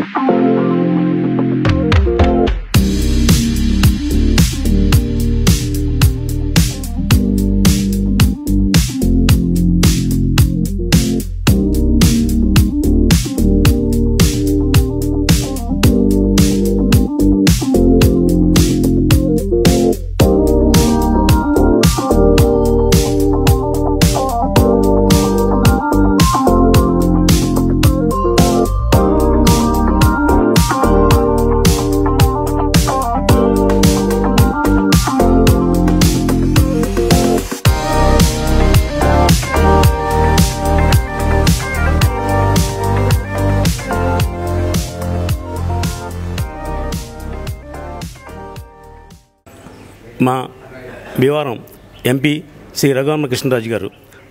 మా భీమవరం ఎంపీ శ్రీ రఘురామకృష్ణరాజు గారు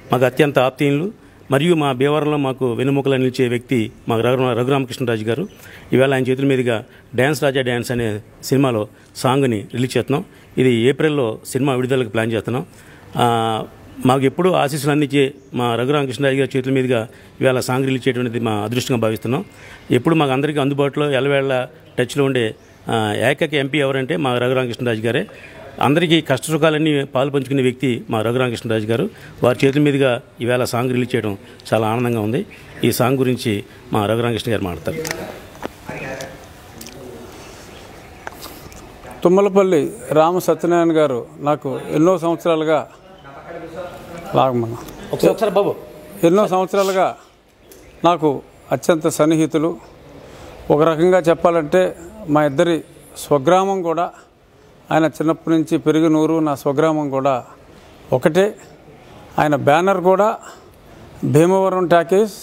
మాకు అత్యంత ఆప్తీయులు మరియు మా భీమవరంలో మాకు వెన్నుముకలా నిలిచే వ్యక్తి మా రఘురామకృష్ణరాజు గారు ఇవాళ ఆయన చేతుల మీదుగా డ్యాన్స్ రాజా డ్యాన్స్ అనే సినిమాలో సాంగ్ని రిలీజ్ చేస్తున్నాం. ఇది ఏప్రిల్లో సినిమా విడుదలకు ప్లాన్ చేస్తున్నాం. మాకు ఎప్పుడూ ఆశీస్సులు అందించే మా రఘురామకృష్ణరాజు గారి చేతుల మీదుగా ఇవాళ సాంగ్ రిలీజ్ చేయటువంటిది మా అదృష్టంగా భావిస్తున్నాం. ఎప్పుడు మాకు అందరికీ అందుబాటులో ఎల్లవేళ టచ్లో ఉండే ఏకైక ఎంపీ ఎవరంటే మా రఘురామకృష్ణరాజు గారే. అందరికీ కష్ట సుఖాలన్నీ పాలు పంచుకునే వ్యక్తి మా రఘురామకృష్ణరాజు గారు. వారి చేతుల మీదుగా ఈవేళ సాంగ్ రిలీజ్ చేయడం చాలా ఆనందంగా ఉంది. ఈ సాంగ్ గురించి మా రఘురామకృష్ణ గారు మాట్లాడతారు. తుమ్మలపల్లి రామ సత్యనారాయణ గారు నాకు ఎన్నో సంవత్సరాలుగా నాకు అత్యంత సన్నిహితులు. ఒక రకంగా చెప్పాలంటే మా ఇద్దరి స్వగ్రామం కూడా, ఆయన చిన్నప్పటి నుంచి పెరిగినూరు, నా స్వగ్రామం కూడా ఒకటే. ఆయన బ్యానర్ కూడా భీమవరం టాకీస్.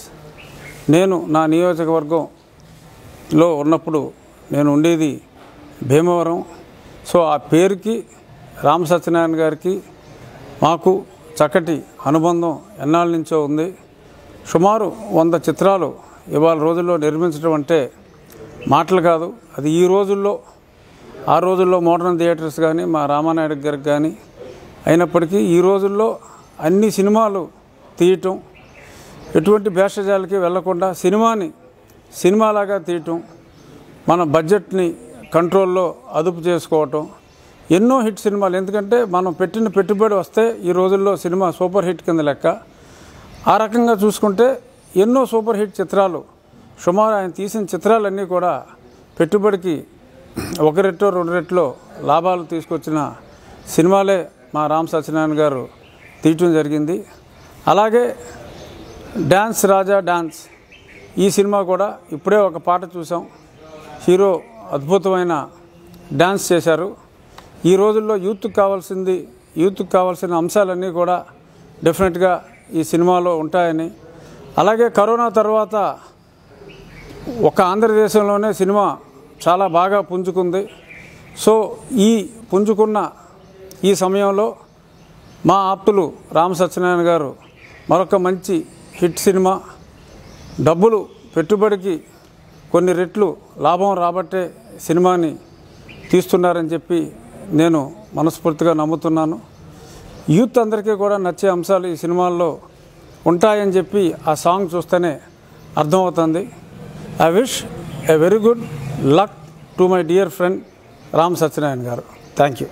నేను నా నియోజకవర్గంలో ఉన్నప్పుడు నేను ఉండేది భీమవరం. సో ఆ పేరుకి రామ సత్యనారాయణ గారికి మాకు చక్కటి అనుబంధం ఎన్నాళ్ళ నుంచో ఉంది. సుమారు 100 చిత్రాలు ఇవాళ రోజుల్లో నిర్మించడం అంటే మాటలు కాదు. అది ఈ రోజుల్లో, ఆ రోజుల్లో మోడర్న్ థియేటర్స్ కానీ మా రామానాయుడు గారికి కానీ అయినప్పటికీ ఈ రోజుల్లో అన్ని సినిమాలు తీయటం, ఎటువంటి భేషజాలకి వెళ్లకుండా సినిమాలాగా తీయటం, మన బడ్జెట్ని కంట్రోల్లో అదుపు చేసుకోవటం, ఎన్నో హిట్ సినిమాలు. ఎందుకంటే మనం పెట్టిన పెట్టుబడి వస్తే ఈ రోజుల్లో సినిమా సూపర్ హిట్ కింద లెక్క. ఆ రకంగా చూసుకుంటే ఎన్నో సూపర్ హిట్ చిత్రాలు, సుమారు ఆయన తీసిన చిత్రాలన్నీ కూడా పెట్టుబడికి 1 రెట్టో 2 రెట్లో లాభాలు తీసుకొచ్చిన సినిమాలే మా రామ సత్యనారాయణ గారు తీయటం జరిగింది. అలాగే డ్యాన్స్ రాజా డ్యాన్స్ ఈ సినిమా కూడా ఇప్పుడే ఒక పాట చూసాం. హీరో అద్భుతమైన డ్యాన్స్ చేశారు. ఈ రోజుల్లో యూత్కి కావాల్సిన అంశాలన్నీ కూడా డెఫినెట్గా ఈ సినిమాలో ఉంటాయని, అలాగే కరోనా తర్వాత ఒక ఆంధ్రదేశంలోనే సినిమా చాలా బాగా పుంజుకుంది. సో ఈ పుంజుకున్న ఈ సమయంలో మా ఆప్తులు రామ సత్యనారాయణ గారు మరొక మంచి హిట్ సినిమా, డబ్బులు పెట్టుబడికి కొన్ని రెట్లు లాభం రాబట్టే సినిమాని తీస్తున్నారని చెప్పి నేను మనస్ఫూర్తిగా నమ్ముతున్నాను. యూత్ అందరికీ కూడా నచ్చే అంశాలు ఈ సినిమాల్లో ఉంటాయని చెప్పి ఆ సాంగ్ చూస్తేనే అర్థమవుతుంది. I wish a very good luck to my dear friend Ram Satyanarayana గారు. Thank you.